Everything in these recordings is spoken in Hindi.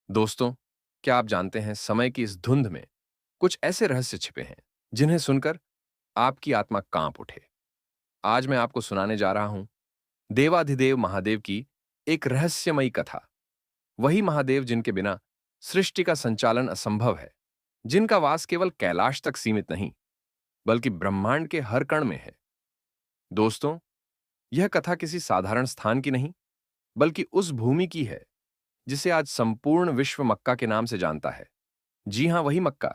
दोस्तों, क्या आप जानते हैं समय की इस धुंध में कुछ ऐसे रहस्य छिपे हैं जिन्हें सुनकर आपकी आत्मा कांप उठे। आज मैं आपको सुनाने जा रहा हूं देवाधिदेव महादेव की एक रहस्यमयी कथा। वही महादेव जिनके बिना सृष्टि का संचालन असंभव है, जिनका वास केवल कैलाश तक सीमित नहीं बल्कि ब्रह्मांड के हर कण में है। दोस्तों, यह कथा किसी साधारण स्थान की नहीं बल्कि उस भूमि की है जिसे आज संपूर्ण विश्व मक्का के नाम से जानता है। जी हां, वही मक्का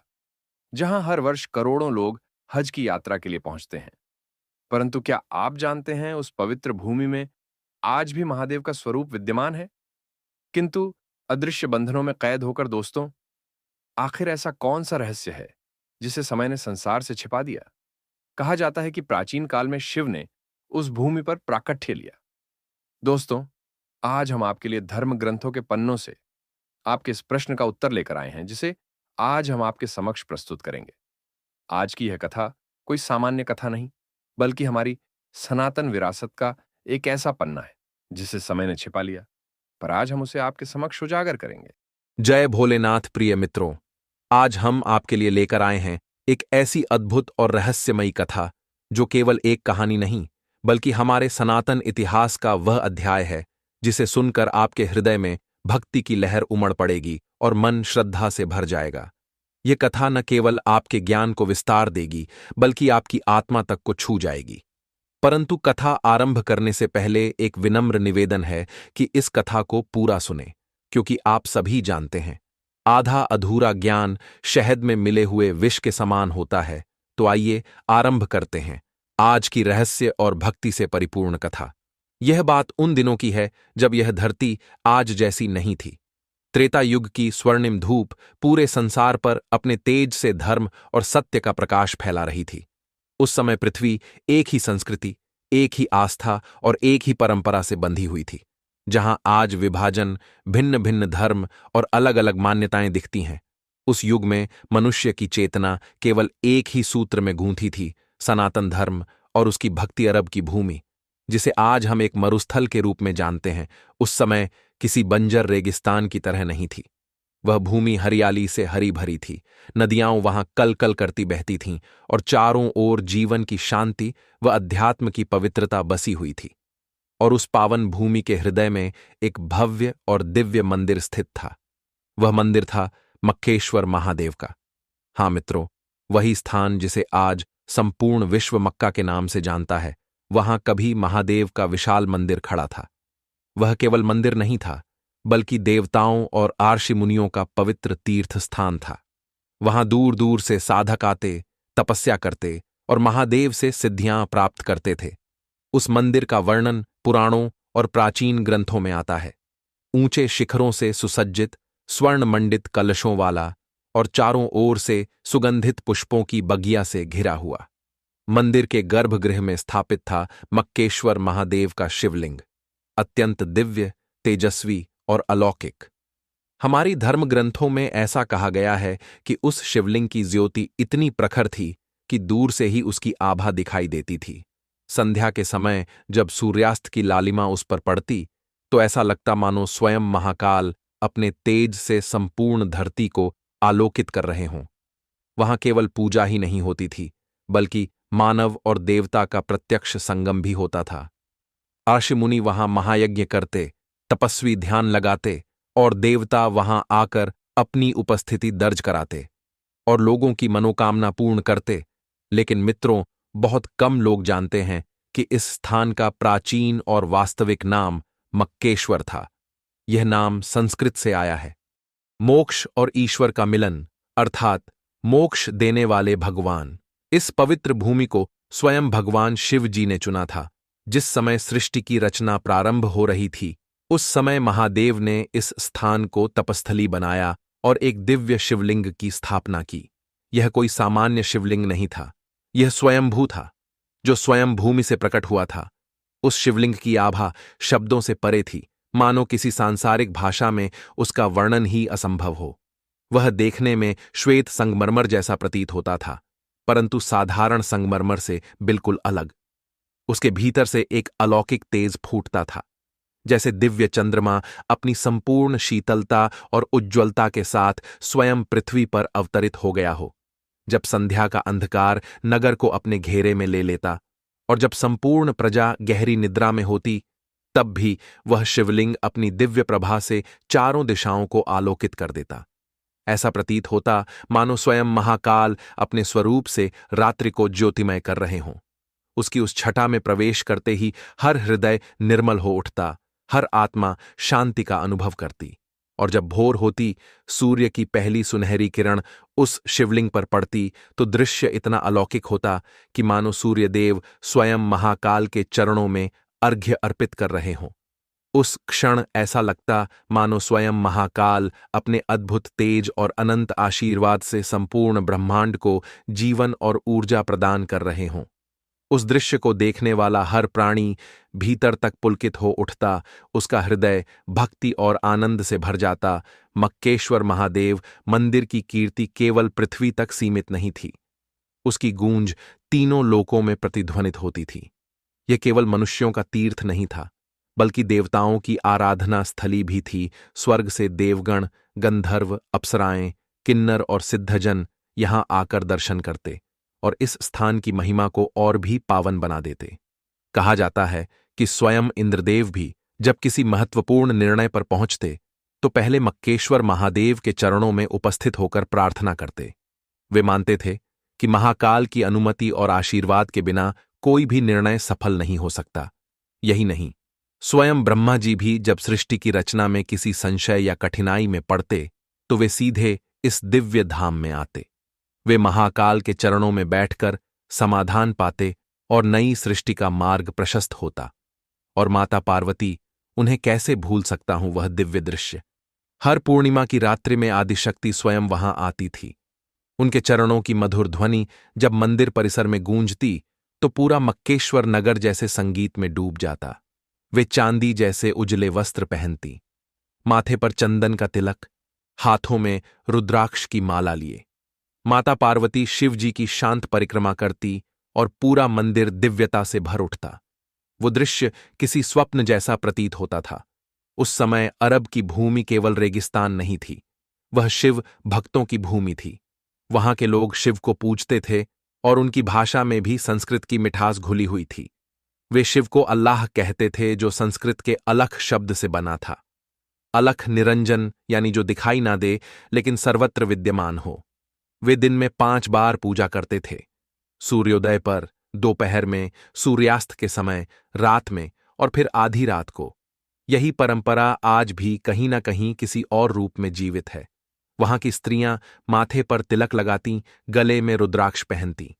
जहां हर वर्ष करोड़ों लोग हज की यात्रा के लिए पहुंचते हैं। परंतु क्या आप जानते हैं उस पवित्र भूमि में आज भी महादेव का स्वरूप विद्यमान है, किंतु अदृश्य बंधनों में कैद होकर। दोस्तों, आखिर ऐसा कौन सा रहस्य है जिसे समय ने संसार से छिपा दिया? कहा जाता है कि प्राचीन काल में शिव ने उस भूमि पर प्राकट्य लिया। दोस्तों, आज हम आपके लिए धर्म ग्रंथों के पन्नों से आपके इस प्रश्न का उत्तर लेकर आए हैं, जिसे आज हम आपके समक्ष प्रस्तुत करेंगे। आज की यह कथा कोई सामान्य कथा नहीं बल्कि हमारी सनातन विरासत का एक ऐसा पन्ना है जिसे समय ने छिपा लिया, पर आज हम उसे आपके समक्ष उजागर करेंगे। जय भोलेनाथ प्रिय मित्रों। आज हम आपके लिए लेकर आए हैं एक ऐसी अद्भुत और रहस्यमयी कथा जो केवल एक कहानी नहीं बल्कि हमारे सनातन इतिहास का वह अध्याय है जिसे सुनकर आपके हृदय में भक्ति की लहर उमड़ पड़ेगी और मन श्रद्धा से भर जाएगा। ये कथा न केवल आपके ज्ञान को विस्तार देगी बल्कि आपकी आत्मा तक को छू जाएगी। परंतु कथा आरंभ करने से पहले एक विनम्र निवेदन है कि इस कथा को पूरा सुने, क्योंकि आप सभी जानते हैं आधा अधूरा ज्ञान शहद में मिले हुए विष के समान होता है। तो आइए आरंभ करते हैं आज की रहस्य और भक्ति से परिपूर्ण कथा। यह बात उन दिनों की है जब यह धरती आज जैसी नहीं थी। त्रेता युग की स्वर्णिम धूप पूरे संसार पर अपने तेज से धर्म और सत्य का प्रकाश फैला रही थी। उस समय पृथ्वी एक ही संस्कृति, एक ही आस्था और एक ही परंपरा से बंधी हुई थी। जहां आज विभाजन, भिन्न भिन्न धर्म और अलग अलग मान्यताएं दिखती हैं, उस युग में मनुष्य की चेतना केवल एक ही सूत्र में गूंथी थी, सनातन धर्म और उसकी भक्ति। अरब की भूमि, जिसे आज हम एक मरुस्थल के रूप में जानते हैं, उस समय किसी बंजर रेगिस्तान की तरह नहीं थी। वह भूमि हरियाली से हरी भरी थी, नदियां वहां कल कल करती बहती थीं और चारों ओर जीवन की शांति व अध्यात्म की पवित्रता बसी हुई थी। और उस पावन भूमि के हृदय में एक भव्य और दिव्य मंदिर स्थित था। वह मंदिर था मक्केश्वर महादेव का। हाँ मित्रों, वही स्थान जिसे आज संपूर्ण विश्व मक्का के नाम से जानता है। वहां कभी महादेव का विशाल मंदिर खड़ा था। वह केवल मंदिर नहीं था बल्कि देवताओं और आर्षि मुनियों का पवित्र तीर्थ स्थान था। वहां दूर दूर से साधक आते, तपस्या करते और महादेव से सिद्धियां प्राप्त करते थे। उस मंदिर का वर्णन पुराणों और प्राचीन ग्रंथों में आता है। ऊंचे शिखरों से सुसज्जित, स्वर्ण मंडित कलशों वाला और चारों ओर से सुगंधित पुष्पों की बगिया से घिरा हुआ। मंदिर के गर्भगृह में स्थापित था मक्केश्वर महादेव का शिवलिंग, अत्यंत दिव्य, तेजस्वी और अलौकिक। हमारी धर्म ग्रंथों में ऐसा कहा गया है कि उस शिवलिंग की ज्योति इतनी प्रखर थी कि दूर से ही उसकी आभा दिखाई देती थी। संध्या के समय जब सूर्यास्त की लालिमा उस पर पड़ती तो ऐसा लगता मानो स्वयं महाकाल अपने तेज से संपूर्ण धरती को आलोकित कर रहे हों। वहां केवल पूजा ही नहीं होती थी बल्कि मानव और देवता का प्रत्यक्ष संगम भी होता था। ऋषि मुनि वहां महायज्ञ करते, तपस्वी ध्यान लगाते और देवता वहां आकर अपनी उपस्थिति दर्ज कराते और लोगों की मनोकामना पूर्ण करते। लेकिन मित्रों, बहुत कम लोग जानते हैं कि इस स्थान का प्राचीन और वास्तविक नाम मक्केश्वर था। यह नाम संस्कृत से आया है। मोक्ष और ईश्वर का मिलन, अर्थात मोक्ष देने वाले भगवान। इस पवित्र भूमि को स्वयं भगवान शिव जी ने चुना था। जिस समय सृष्टि की रचना प्रारंभ हो रही थी, उस समय महादेव ने इस स्थान को तपस्थली बनाया और एक दिव्य शिवलिंग की स्थापना की। यह कोई सामान्य शिवलिंग नहीं था, यह स्वयंभू था, जो स्वयं भूमि से प्रकट हुआ था। उस शिवलिंग की आभा शब्दों से परे थी, मानो किसी सांसारिक भाषा में उसका वर्णन ही असंभव हो। वह देखने में श्वेत संगमरमर जैसा प्रतीत होता था, परंतु साधारण संगमरमर से बिल्कुल अलग। उसके भीतर से एक अलौकिक तेज फूटता था, जैसे दिव्य चंद्रमा अपनी संपूर्ण शीतलता और उज्ज्वलता के साथ स्वयं पृथ्वी पर अवतरित हो गया हो, जब संध्या का अंधकार नगर को अपने घेरे में ले लेता और जब संपूर्ण प्रजा गहरी निद्रा में होती, तब भी वह शिवलिंग अपनी दिव्य प्रभा से चारों दिशाओं को आलोकित कर देता। ऐसा प्रतीत होता मानो स्वयं महाकाल अपने स्वरूप से रात्रि को ज्योतिमय कर रहे हों। उसकी उस छटा में प्रवेश करते ही हर हृदय निर्मल हो उठता, हर आत्मा शांति का अनुभव करती, और जब भोर होती, सूर्य की पहली सुनहरी किरण उस शिवलिंग पर पड़ती तो दृश्य इतना अलौकिक होता कि मानो सूर्यदेव स्वयं महाकाल के चरणों में अर्घ्य अर्पित कर रहे हों। उस क्षण ऐसा लगता मानो स्वयं महाकाल अपने अद्भुत तेज और अनंत आशीर्वाद से संपूर्ण ब्रह्मांड को जीवन और ऊर्जा प्रदान कर रहे हों। उस दृश्य को देखने वाला हर प्राणी भीतर तक पुलकित हो उठता, उसका हृदय भक्ति और आनंद से भर जाता। मक्केश्वर महादेव मंदिर की कीर्ति केवल पृथ्वी तक सीमित नहीं थी, उसकी गूंज तीनों लोकों में प्रतिध्वनित होती थी। यह केवल मनुष्यों का तीर्थ नहीं था, बल्कि देवताओं की आराधना स्थली भी थी। स्वर्ग से देवगण, गंधर्व, अप्सराएं, किन्नर और सिद्धजन यहां आकर दर्शन करते और इस स्थान की महिमा को और भी पावन बना देते। कहा जाता है कि स्वयं इंद्रदेव भी जब किसी महत्वपूर्ण निर्णय पर पहुंचते तो पहले मक्केश्वर महादेव के चरणों में उपस्थित होकर प्रार्थना करते। वे मानते थे कि महाकाल की अनुमति और आशीर्वाद के बिना कोई भी निर्णय सफल नहीं हो सकता। यही नहीं, स्वयं ब्रह्मा जी भी जब सृष्टि की रचना में किसी संशय या कठिनाई में पड़ते तो वे सीधे इस दिव्य धाम में आते। वे महाकाल के चरणों में बैठकर समाधान पाते और नई सृष्टि का मार्ग प्रशस्त होता। और माता पार्वती, उन्हें कैसे भूल सकता हूं वह दिव्य दृश्य। हर पूर्णिमा की रात्रि में आदिशक्ति स्वयं वहां आती थी। उनके चरणों की मधुर ध्वनि जब मंदिर परिसर में गूंजती तो पूरा मक्केश्वर नगर जैसे संगीत में डूब जाता। वे चांदी जैसे उजले वस्त्र पहनती, माथे पर चंदन का तिलक, हाथों में रुद्राक्ष की माला लिए माता पार्वती शिव जी की शांत परिक्रमा करती और पूरा मंदिर दिव्यता से भर उठता। वो दृश्य किसी स्वप्न जैसा प्रतीत होता था। उस समय अरब की भूमि केवल रेगिस्तान नहीं थी, वह शिव भक्तों की भूमि थी। वहां के लोग शिव को पूजते थे और उनकी भाषा में भी संस्कृत की मिठास घुली हुई थी। वे शिव को अल्लाह कहते थे, जो संस्कृत के अलख शब्द से बना था। अलख निरंजन यानी जो दिखाई ना दे लेकिन सर्वत्र विद्यमान हो। वे दिन में 5 बार पूजा करते थे, सूर्योदय पर, दोपहर में, सूर्यास्त के समय, रात में और फिर आधी रात को। यही परंपरा आज भी कहीं ना कहीं किसी और रूप में जीवित है। वहां की स्त्रियां माथे पर तिलक लगाती, गले में रुद्राक्ष पहनती,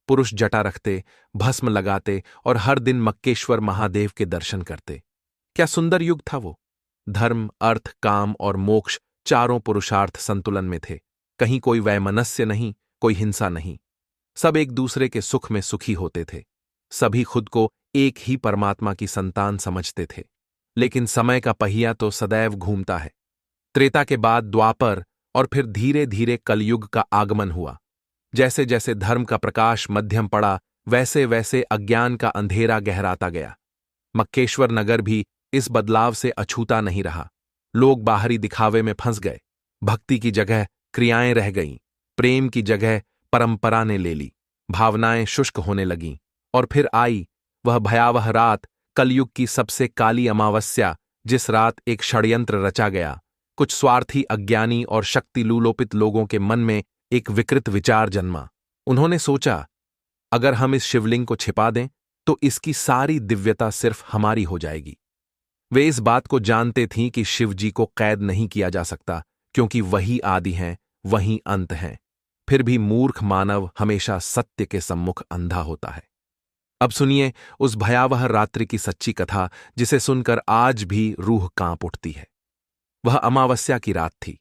पुरुष जटा रखते, भस्म लगाते और हर दिन मक्केश्वर महादेव के दर्शन करते। क्या सुंदर युग था वो। धर्म, अर्थ, काम और मोक्ष चारों पुरुषार्थ संतुलन में थे। कहीं कोई वैमनस्य नहीं, कोई हिंसा नहीं। सब एक दूसरे के सुख में सुखी होते थे। सभी खुद को एक ही परमात्मा की संतान समझते थे। लेकिन समय का पहिया तो सदैव घूमता है। त्रेता के बाद द्वापर और फिर धीरे धीरे कलयुग का आगमन हुआ। जैसे जैसे धर्म का प्रकाश मध्यम पड़ा, वैसे वैसे अज्ञान का अंधेरा गहराता गया। मक्केश्वर नगर भी इस बदलाव से अछूता नहीं रहा। लोग बाहरी दिखावे में फंस गए। भक्ति की जगह क्रियाएं रह गईं, प्रेम की जगह परंपरा ने ले ली। भावनाएं शुष्क होने लगीं। और फिर आई वह भयावह रात, कलयुग की सबसे काली अमावस्या, जिस रात एक षड्यंत्र रचा गया। कुछ स्वार्थी, अज्ञानी और शक्ति लूलोपित लोगों के मन में एक विकृत विचार जन्मा। उन्होंने सोचा, अगर हम इस शिवलिंग को छिपा दें तो इसकी सारी दिव्यता सिर्फ हमारी हो जाएगी। वे इस बात को जानते थीं कि शिव जी को कैद नहीं किया जा सकता, क्योंकि वही आदि हैं, वही अंत हैं। फिर भी मूर्ख मानव हमेशा सत्य के सम्मुख अंधा होता है। अब सुनिए उस भयावह रात्रि की सच्ची कथा, जिसे सुनकर आज भी रूह कांप उठती है। वह अमावस्या की रात थी।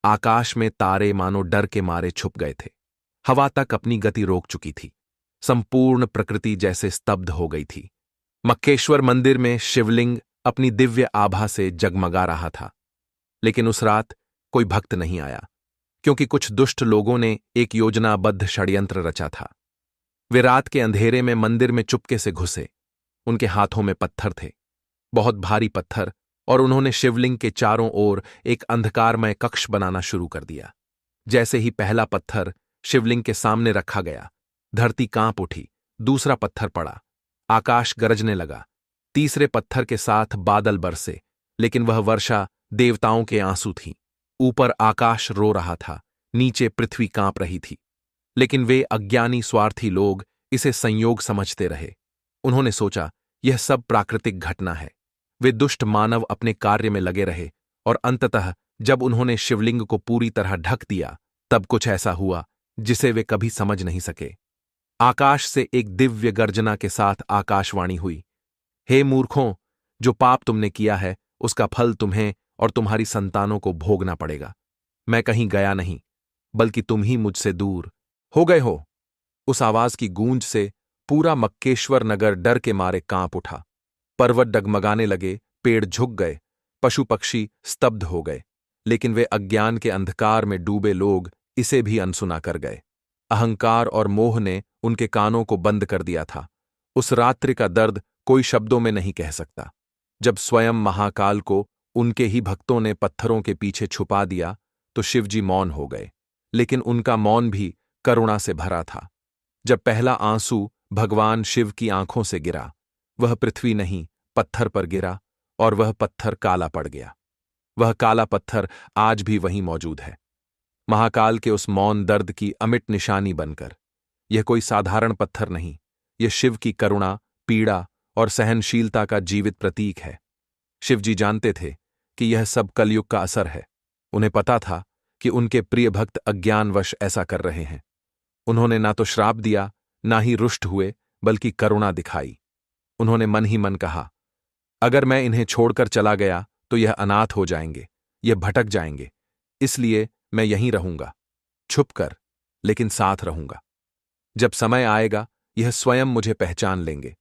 आकाश में तारे मानो डर के मारे छुप गए थे। हवा तक अपनी गति रोक चुकी थी। संपूर्ण प्रकृति जैसे स्तब्ध हो गई थी। मक्केश्वर मंदिर में शिवलिंग अपनी दिव्य आभा से जगमगा रहा था। लेकिन उस रात कोई भक्त नहीं आया, क्योंकि कुछ दुष्ट लोगों ने एक योजनाबद्ध षड्यंत्र रचा था। वे रात के अंधेरे में मंदिर में चुपके से घुसे। उनके हाथों में पत्थर थे, बहुत भारी पत्थर, और उन्होंने शिवलिंग के चारों ओर एक अंधकारमय कक्ष बनाना शुरू कर दिया। जैसे ही पहला पत्थर शिवलिंग के सामने रखा गया, धरती कांप उठी, दूसरा पत्थर पड़ा, आकाश गरजने लगा, तीसरे पत्थर के साथ बादल बरसे, लेकिन वह वर्षा देवताओं के आंसू थी। ऊपर आकाश रो रहा था, नीचे पृथ्वी कांप रही थी। लेकिन वे अज्ञानी स्वार्थी लोग इसे संयोग समझते रहे। उन्होंने सोचा यह सब प्राकृतिक घटना है। वे दुष्ट मानव अपने कार्य में लगे रहे, और अंततः जब उन्होंने शिवलिंग को पूरी तरह ढक दिया, तब कुछ ऐसा हुआ जिसे वे कभी समझ नहीं सके। आकाश से एक दिव्य गर्जना के साथ आकाशवाणी हुई, हे मूर्खों, जो पाप तुमने किया है उसका फल तुम्हें और तुम्हारी संतानों को भोगना पड़ेगा। मैं कहीं गया नहीं, बल्कि तुम ही मुझसे दूर हो गए हो। उस आवाज की गूंज से पूरा मक्केश्वर नगर डर के मारे कांप उठा। पर्वत डगमगाने लगे, पेड़ झुक गए, पशु पक्षी स्तब्ध हो गए, लेकिन वे अज्ञान के अंधकार में डूबे लोग इसे भी अनसुना कर गए। अहंकार और मोह ने उनके कानों को बंद कर दिया था। उस रात्रि का दर्द कोई शब्दों में नहीं कह सकता। जब स्वयं महाकाल को उनके ही भक्तों ने पत्थरों के पीछे छुपा दिया, तो शिवजी मौन हो गए, लेकिन उनका मौन भी करुणा से भरा था। जब पहला आंसू भगवान शिव की आंखों से गिरा, वह पृथ्वी नहीं, पत्थर पर गिरा, और वह पत्थर काला पड़ गया। वह काला पत्थर आज भी वहीं मौजूद है, महाकाल के उस मौन दर्द की अमिट निशानी बनकर। यह कोई साधारण पत्थर नहीं, यह शिव की करुणा, पीड़ा और सहनशीलता का जीवित प्रतीक है। शिवजी जानते थे कि यह सब कलयुग का असर है। उन्हें पता था कि उनके प्रिय भक्त अज्ञानवश ऐसा कर रहे हैं। उन्होंने ना तो श्राप दिया, ना ही रुष्ट हुए, बल्कि करुणा दिखाई। उन्होंने मन ही मन कहा, अगर मैं इन्हें छोड़कर चला गया तो यह अनाथ हो जाएंगे, यह भटक जाएंगे, इसलिए मैं यहीं रहूंगा, छुपकर, लेकिन साथ रहूंगा। जब समय आएगा यह स्वयं मुझे पहचान लेंगे।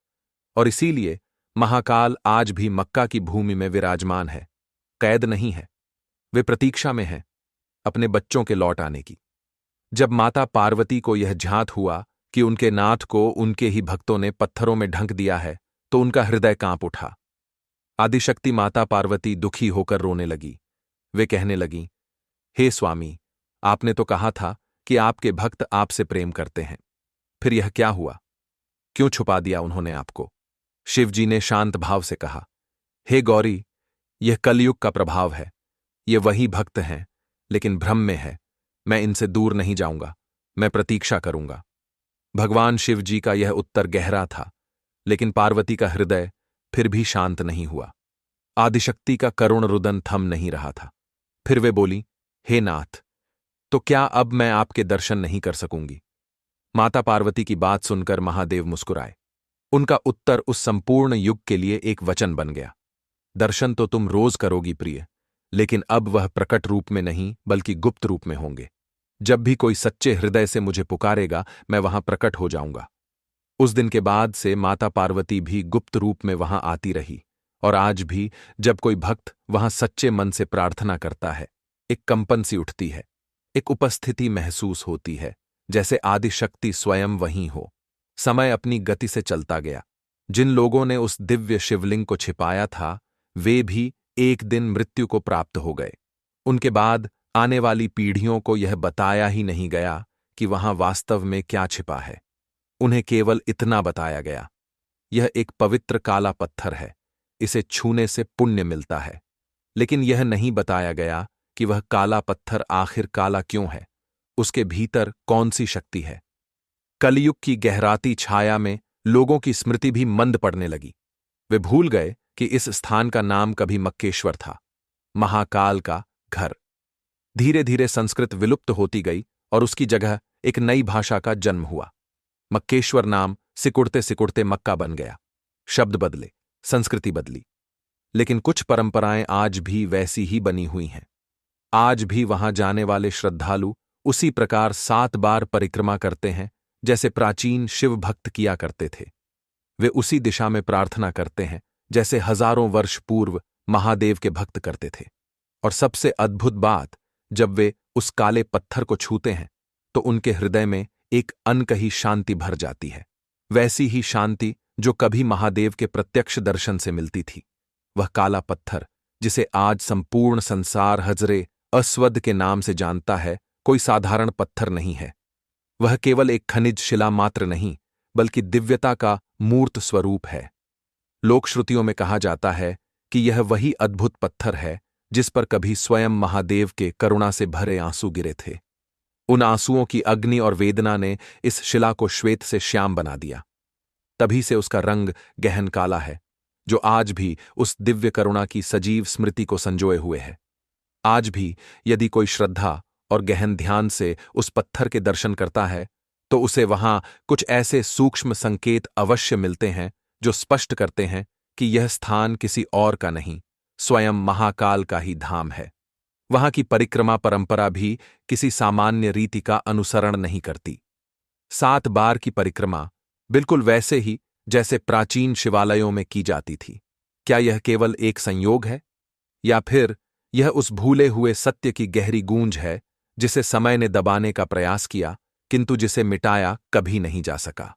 और इसीलिए महाकाल आज भी मक्का की भूमि में विराजमान है, कैद नहीं है। वे प्रतीक्षा में हैं अपने बच्चों के लौट आने की। जब माता पार्वती को यह झांत हुआ कि उनके नाथ को उनके ही भक्तों ने पत्थरों में ढंक दिया है, तो उनका हृदय कांप उठा। आदिशक्ति माता पार्वती दुखी होकर रोने लगी। वे कहने लगीं, हे स्वामी, आपने तो कहा था कि आपके भक्त आपसे प्रेम करते हैं, फिर यह क्या हुआ? क्यों छुपा दिया उन्होंने आपको? शिवजी ने शांत भाव से कहा, हे गौरी, यह कलयुग का प्रभाव है। ये वही भक्त हैं, लेकिन भ्रम में है। मैं इनसे दूर नहीं जाऊंगा, मैं प्रतीक्षा करूंगा। भगवान शिवजी का यह उत्तर गहरा था, लेकिन पार्वती का हृदय फिर भी शांत नहीं हुआ। आदिशक्ति का करुण रुदन थम नहीं रहा था। फिर वे बोली, हे नाथ, तो क्या अब मैं आपके दर्शन नहीं कर सकूंगी? माता पार्वती की बात सुनकर महादेव मुस्कुराए। उनका उत्तर उस संपूर्ण युग के लिए एक वचन बन गया, दर्शन तो तुम रोज करोगी प्रिय, लेकिन अब वह प्रकट रूप में नहीं बल्कि गुप्त रूप में होंगे। जब भी कोई सच्चे हृदय से मुझे पुकारेगा, मैं वहां प्रकट हो जाऊंगा। उस दिन के बाद से माता पार्वती भी गुप्त रूप में वहां आती रही, और आज भी जब कोई भक्त वहां सच्चे मन से प्रार्थना करता है, एक कंपन सी उठती है, एक उपस्थिति महसूस होती है, जैसे आदिशक्ति स्वयं वहीं हो। समय अपनी गति से चलता गया। जिन लोगों ने उस दिव्य शिवलिंग को छिपाया था, वे भी एक दिन मृत्यु को प्राप्त हो गए। उनके बाद आने वाली पीढ़ियों को यह बताया ही नहीं गया कि वहां वास्तव में क्या छिपा है। उन्हें केवल इतना बताया गया, यह एक पवित्र काला पत्थर है, इसे छूने से पुण्य मिलता है। लेकिन यह नहीं बताया गया कि वह काला पत्थर आखिर काला क्यों है, उसके भीतर कौन सी शक्ति है। कलयुग की गहराती छाया में लोगों की स्मृति भी मंद पड़ने लगी। वे भूल गए कि इस स्थान का नाम कभी मक्केश्वर था, महाकाल का घर। धीरे धीरे संस्कृत विलुप्त होती गई और उसकी जगह एक नई भाषा का जन्म हुआ। मक्केश्वर नाम सिकुड़ते सिकुड़ते मक्का बन गया। शब्द बदले, संस्कृति बदली, लेकिन कुछ परंपराएं आज भी वैसी ही बनी हुई हैं। आज भी वहां जाने वाले श्रद्धालु उसी प्रकार 7 बार परिक्रमा करते हैं जैसे प्राचीन शिव भक्त किया करते थे। वे उसी दिशा में प्रार्थना करते हैं जैसे हजारों वर्ष पूर्व महादेव के भक्त करते थे। और सबसे अद्भुत बात, जब वे उस काले पत्थर को छूते हैं तो उनके हृदय में एक अनकही शांति भर जाती है, वैसी ही शांति जो कभी महादेव के प्रत्यक्ष दर्शन से मिलती थी। वह काला पत्थर जिसे आज संपूर्ण संसार हजरे अस्वद के नाम से जानता है, कोई साधारण पत्थर नहीं है। वह केवल एक खनिज शिला मात्र नहीं, बल्कि दिव्यता का मूर्त स्वरूप है। लोक श्रुतियों में कहा जाता है कि यह वही अद्भुत पत्थर है जिस पर कभी स्वयं महादेव के करुणा से भरे आंसू गिरे थे। उन आंसुओं की अग्नि और वेदना ने इस शिला को श्वेत से श्याम बना दिया। तभी से उसका रंग गहन काला है, जो आज भी उस दिव्य करुणा की सजीव स्मृति को संजोए हुए है। आज भी यदि कोई श्रद्धा और गहन ध्यान से उस पत्थर के दर्शन करता है, तो उसे वहां कुछ ऐसे सूक्ष्म संकेत अवश्य मिलते हैं जो स्पष्ट करते हैं कि यह स्थान किसी और का नहीं, स्वयं महाकाल का ही धाम है। वहां की परिक्रमा परंपरा भी किसी सामान्य रीति का अनुसरण नहीं करती। 7 बार की परिक्रमा बिल्कुल वैसे ही जैसे प्राचीन शिवालयों में की जाती थी। क्या यह केवल एक संयोग है, या फिर यह उस भूले हुए सत्य की गहरी गूंज है जिसे समय ने दबाने का प्रयास किया, किंतु जिसे मिटाया कभी नहीं जा सका?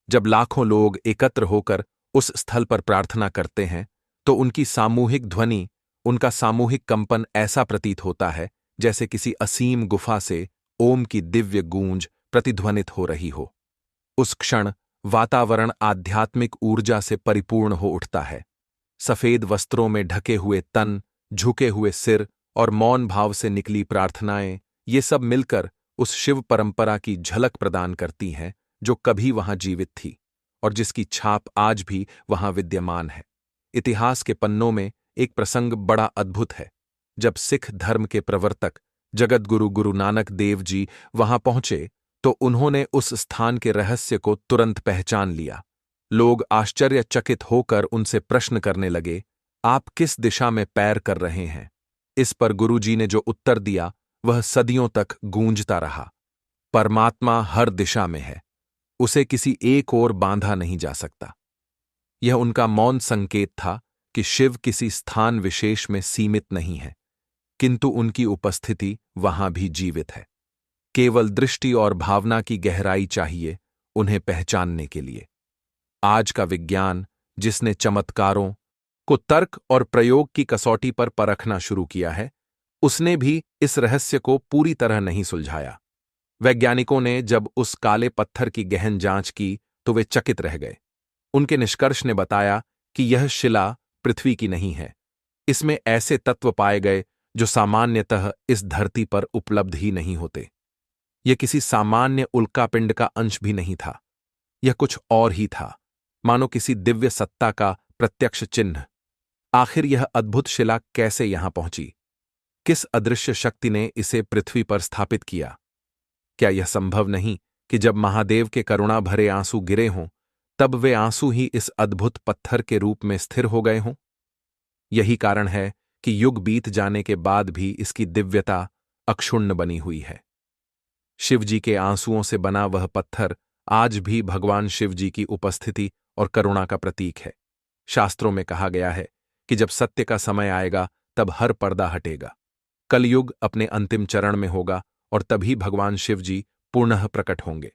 जब लाखों लोग एकत्र होकर उस स्थल पर प्रार्थना करते हैं, तो उनकी सामूहिक ध्वनि, उनका सामूहिक कंपन ऐसा प्रतीत होता है जैसे किसी असीम गुफा से ओम की दिव्य गूंज प्रतिध्वनित हो रही हो। उस क्षण वातावरण आध्यात्मिक ऊर्जा से परिपूर्ण हो उठता है। सफेद वस्त्रों में ढके हुए तन, झुके हुए सिर और मौन भाव से निकली प्रार्थनाएं, ये सब मिलकर उस शिव परंपरा की झलक प्रदान करती हैं जो कभी वहां जीवित थी और जिसकी छाप आज भी वहां विद्यमान है। इतिहास के पन्नों में एक प्रसंग बड़ा अद्भुत है। जब सिख धर्म के प्रवर्तक जगतगुरु गुरु नानक देव जी वहां पहुंचे, तो उन्होंने उस स्थान के रहस्य को तुरंत पहचान लिया। लोग आश्चर्यचकित होकर उनसे प्रश्न करने लगे, आप किस दिशा में पैर कर रहे हैं? इस पर गुरुजी ने जो उत्तर दिया वह सदियों तक गूंजता रहा। परमात्मा हर दिशा में है, उसे किसी एक ओर बांधा नहीं जा सकता। यह उनका मौन संकेत था कि शिव किसी स्थान विशेष में सीमित नहीं है, किंतु उनकी उपस्थिति वहां भी जीवित है। केवल दृष्टि और भावना की गहराई चाहिए उन्हें पहचानने के लिए। आज का विज्ञान, जिसने चमत्कारों को तर्क और प्रयोग की कसौटी पर परखना शुरू किया है, उसने भी इस रहस्य को पूरी तरह नहीं सुलझाया। वैज्ञानिकों ने जब उस काले पत्थर की गहन जांच की तो वे चकित रह गए। उनके निष्कर्ष ने बताया कि यह शिला पृथ्वी की नहीं है। इसमें ऐसे तत्व पाए गए जो सामान्यतः इस धरती पर उपलब्ध ही नहीं होते। यह किसी सामान्य उल्कापिंड का अंश भी नहीं था। यह कुछ और ही था, मानो किसी दिव्य सत्ता का प्रत्यक्ष चिन्ह। आखिर यह अद्भुत शिला कैसे यहां पहुंची? किस अदृश्य शक्ति ने इसे पृथ्वी पर स्थापित किया? क्या यह संभव नहीं कि जब महादेव के करुणा भरे आंसू गिरे हों, तब वे आंसू ही इस अद्भुत पत्थर के रूप में स्थिर हो गए हों? यही कारण है कि युग बीत जाने के बाद भी इसकी दिव्यता अक्षुण्ण बनी हुई है। शिवजी के आंसुओं से बना वह पत्थर आज भी भगवान शिवजी की उपस्थिति और करुणा का प्रतीक है। शास्त्रों में कहा गया है कि जब सत्य का समय आएगा, तब हर पर्दा हटेगा। कलयुग अपने अंतिम चरण में होगा और तभी भगवान शिवजी पुनः प्रकट होंगे।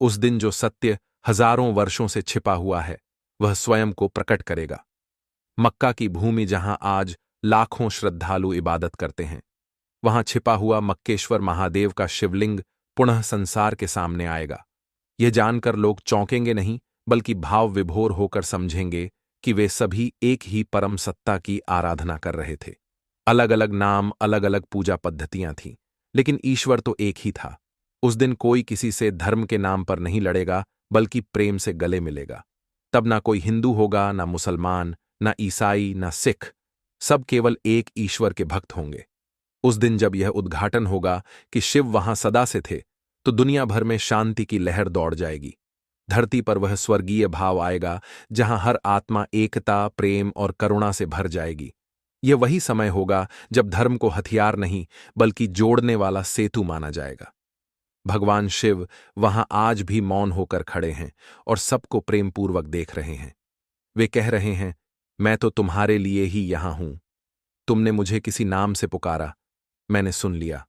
उस दिन जो सत्य हजारों वर्षों से छिपा हुआ है, वह स्वयं को प्रकट करेगा। मक्का की भूमि जहां आज लाखों श्रद्धालु इबादत करते हैं, वहां छिपा हुआ मक्केश्वर महादेव का शिवलिंग पुनः संसार के सामने आएगा। यह जानकर लोग चौंकेंगे नहीं, बल्कि भाव विभोर होकर समझेंगे कि वे सभी एक ही परम सत्ता की आराधना कर रहे थे। अलग अलग नाम, अलग अलग पूजा पद्धतियां थीं, लेकिन ईश्वर तो एक ही था। उस दिन कोई किसी से धर्म के नाम पर नहीं लड़ेगा, बल्कि प्रेम से गले मिलेगा। तब ना कोई हिंदू होगा, ना मुसलमान, ना ईसाई, ना सिख, सब केवल एक ईश्वर के भक्त होंगे। उस दिन जब यह उद्घाटन होगा कि शिव वहां सदा से थे, तो दुनिया भर में शांति की लहर दौड़ जाएगी। धरती पर वह स्वर्गीय भाव आएगा जहां हर आत्मा एकता, प्रेम और करुणा से भर जाएगी। यह वही समय होगा जब धर्म को हथियार नहीं, बल्कि जोड़ने वाला सेतु माना जाएगा। भगवान शिव वहां आज भी मौन होकर खड़े हैं और सबको प्रेमपूर्वक देख रहे हैं। वे कह रहे हैं, मैं तो तुम्हारे लिए ही यहां हूं। तुमने मुझे किसी नाम से पुकारा, मैंने सुन लिया।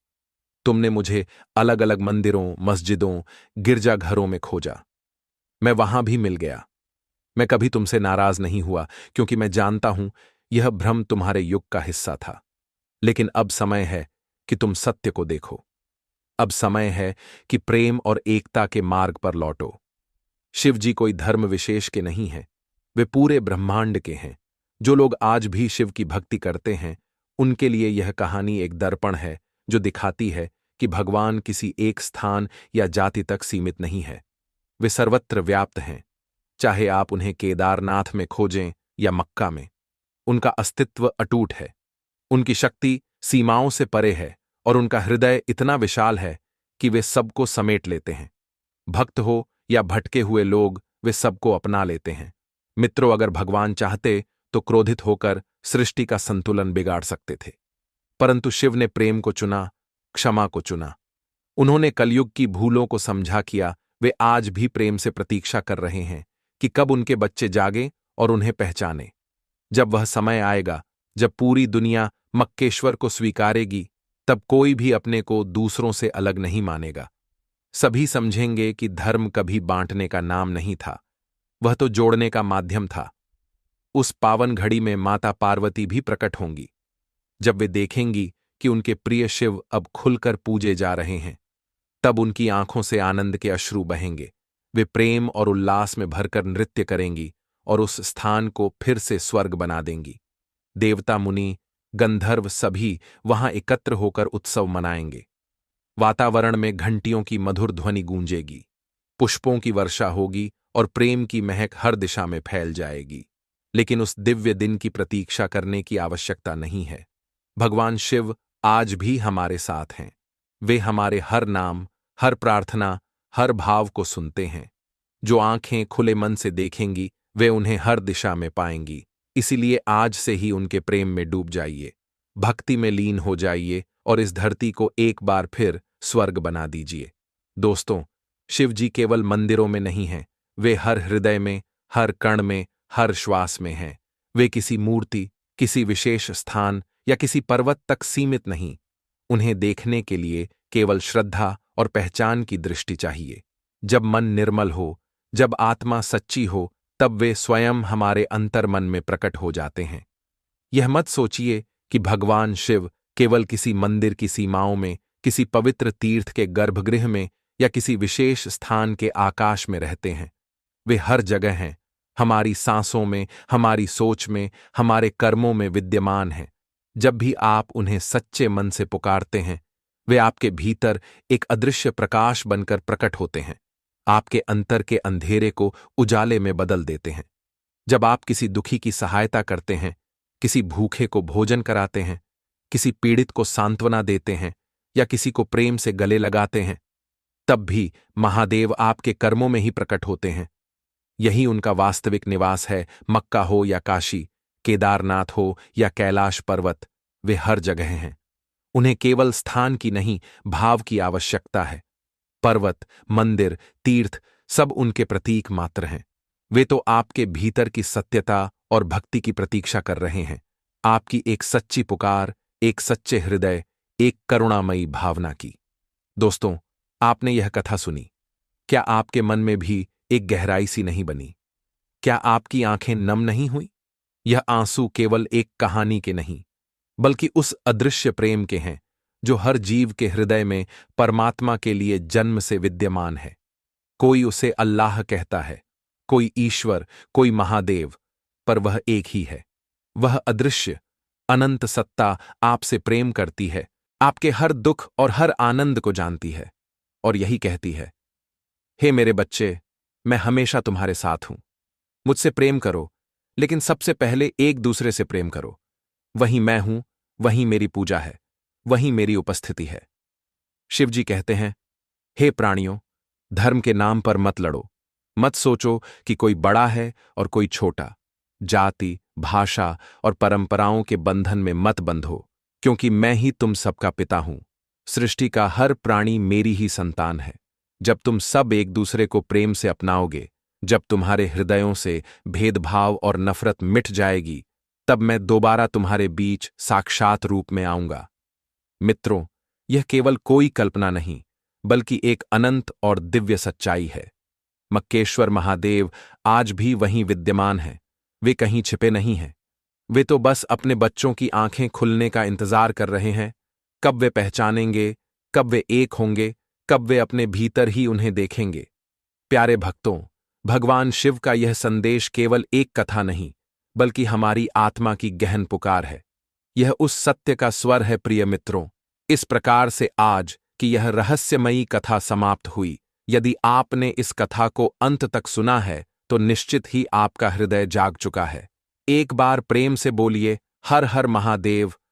तुमने मुझे अलग अलग मंदिरों, मस्जिदों, गिरजाघरों में खोजा, मैं वहां भी मिल गया। मैं कभी तुमसे नाराज नहीं हुआ, क्योंकि मैं जानता हूं यह भ्रम तुम्हारे युग का हिस्सा था। लेकिन अब समय है कि तुम सत्य को देखो। अब समय है कि प्रेम और एकता के मार्ग पर लौटो। शिव जी कोई धर्म विशेष के नहीं हैं, वे पूरे ब्रह्मांड के हैं। जो लोग आज भी शिव की भक्ति करते हैं, उनके लिए यह कहानी एक दर्पण है जो दिखाती है कि भगवान किसी एक स्थान या जाति तक सीमित नहीं है। वे सर्वत्र व्याप्त हैं, चाहे आप उन्हें केदारनाथ में खोजें या मक्का में। उनका अस्तित्व अटूट है, उनकी शक्ति सीमाओं से परे है और उनका हृदय इतना विशाल है कि वे सबको समेट लेते हैं। भक्त हो या भटके हुए लोग, वे सबको अपना लेते हैं। मित्रों, अगर भगवान चाहते तो क्रोधित होकर सृष्टि का संतुलन बिगाड़ सकते थे, परंतु शिव ने प्रेम को चुना, क्षमा को चुना। उन्होंने कलयुग की भूलों को समझा किया। वे आज भी प्रेम से प्रतीक्षा कर रहे हैं कि कब उनके बच्चे जागे और उन्हें पहचाने। जब वह समय आएगा, जब पूरी दुनिया मक्केश्वर को स्वीकारेगी, तब कोई भी अपने को दूसरों से अलग नहीं मानेगा। सभी समझेंगे कि धर्म कभी बांटने का नाम नहीं था, वह तो जोड़ने का माध्यम था। उस पावन घड़ी में माता पार्वती भी प्रकट होंगी, जब वे देखेंगी कि उनके प्रिय शिव अब खुलकर पूजे जा रहे हैं। तब उनकी आंखों से आनंद के अश्रु बहेंगे। वे प्रेम और उल्लास में भरकर नृत्य करेंगी और उस स्थान को फिर से स्वर्ग बना देंगी। देवता, मुनि, गंधर्व सभी वहां एकत्र होकर उत्सव मनाएंगे। वातावरण में घंटियों की मधुर ध्वनि गूंजेगी, पुष्पों की वर्षा होगी और प्रेम की महक हर दिशा में फैल जाएगी। लेकिन उस दिव्य दिन की प्रतीक्षा करने की आवश्यकता नहीं है। भगवान शिव आज भी हमारे साथ हैं। वे हमारे हर नाम, हर प्रार्थना, हर भाव को सुनते हैं। जो आंखें खुले मन से देखेंगी, वे उन्हें हर दिशा में पाएंगी। इसीलिए आज से ही उनके प्रेम में डूब जाइए, भक्ति में लीन हो जाइए और इस धरती को एक बार फिर स्वर्ग बना दीजिए। दोस्तों, शिव जी केवल मंदिरों में नहीं हैं, वे हर हृदय में, हर कण में, हर श्वास में हैं। वे किसी मूर्ति, किसी विशेष स्थान या किसी पर्वत तक सीमित नहीं। उन्हें देखने के लिए केवल श्रद्धा और पहचान की दृष्टि चाहिए। जब मन निर्मल हो, जब आत्मा सच्ची हो, तब वे स्वयं हमारे अंतर्मन में प्रकट हो जाते हैं। यह मत सोचिए कि भगवान शिव केवल किसी मंदिर की सीमाओं में, किसी पवित्र तीर्थ के गर्भगृह में या किसी विशेष स्थान के आकाश में रहते हैं। वे हर जगह हैं, हमारी सांसों में, हमारी सोच में, हमारे कर्मों में विद्यमान हैं। जब भी आप उन्हें सच्चे मन से पुकारते हैं, वे आपके भीतर एक अदृश्य प्रकाश बनकर प्रकट होते हैं, आपके अंतर के अंधेरे को उजाले में बदल देते हैं। जब आप किसी दुखी की सहायता करते हैं, किसी भूखे को भोजन कराते हैं, किसी पीड़ित को सांत्वना देते हैं या किसी को प्रेम से गले लगाते हैं, तब भी महादेव आपके कर्मों में ही प्रकट होते हैं। यही उनका वास्तविक निवास है। मक्का हो या काशी, केदारनाथ हो या कैलाश पर्वत, वे हर जगह हैं। उन्हें केवल स्थान की नहीं, भाव की आवश्यकता है। पर्वत, मंदिर, तीर्थ सब उनके प्रतीक मात्र हैं। वे तो आपके भीतर की सत्यता और भक्ति की प्रतीक्षा कर रहे हैं, आपकी एक सच्ची पुकार, एक सच्चे हृदय, एक करुणामयी भावना की। दोस्तों, आपने यह कथा सुनी, क्या आपके मन में भी एक गहराई सी नहीं बनी? क्या आपकी आंखें नम नहीं हुई? यह आंसू केवल एक कहानी के नहीं, बल्कि उस अदृश्य प्रेम के हैं जो हर जीव के हृदय में परमात्मा के लिए जन्म से विद्यमान है। कोई उसे अल्लाह कहता है, कोई ईश्वर, कोई महादेव, पर वह एक ही है। वह अदृश्य अनंत सत्ता आपसे प्रेम करती है, आपके हर दुख और हर आनंद को जानती है और यही कहती है, हे मेरे बच्चे, मैं हमेशा तुम्हारे साथ हूं। मुझसे प्रेम करो, लेकिन सबसे पहले एक दूसरे से प्रेम करो। वहीं मैं हूं, वहीं मेरी पूजा है, वहीं मेरी उपस्थिति है। शिव जी कहते हैं, हे प्राणियों, धर्म के नाम पर मत लड़ो। मत सोचो कि कोई बड़ा है और कोई छोटा। जाति, भाषा और परंपराओं के बंधन में मत बंधो, क्योंकि मैं ही तुम सबका पिता हूं। सृष्टि का हर प्राणी मेरी ही संतान है। जब तुम सब एक दूसरे को प्रेम से अपनाओगे, जब तुम्हारे हृदयों से भेदभाव और नफरत मिट जाएगी, तब मैं दोबारा तुम्हारे बीच साक्षात रूप में आऊंगा। मित्रों, यह केवल कोई कल्पना नहीं, बल्कि एक अनंत और दिव्य सच्चाई है। मक्केश्वर महादेव आज भी वहीं विद्यमान हैं। वे कहीं छिपे नहीं हैं, वे तो बस अपने बच्चों की आंखें खुलने का इंतजार कर रहे हैं, कब वे पहचानेंगे, कब वे एक होंगे, कब वे अपने भीतर ही उन्हें देखेंगे। प्यारे भक्तों, भगवान शिव का यह संदेश केवल एक कथा नहीं, बल्कि हमारी आत्मा की गहन पुकार है। यह उस सत्य का स्वर है प्रिय मित्रों। इस प्रकार से आज की यह रहस्यमयी कथा समाप्त हुई। यदि आपने इस कथा को अंत तक सुना है तो निश्चित ही आपका हृदय जाग चुका है। एक बार प्रेम से बोलिए, हर हर महादेव,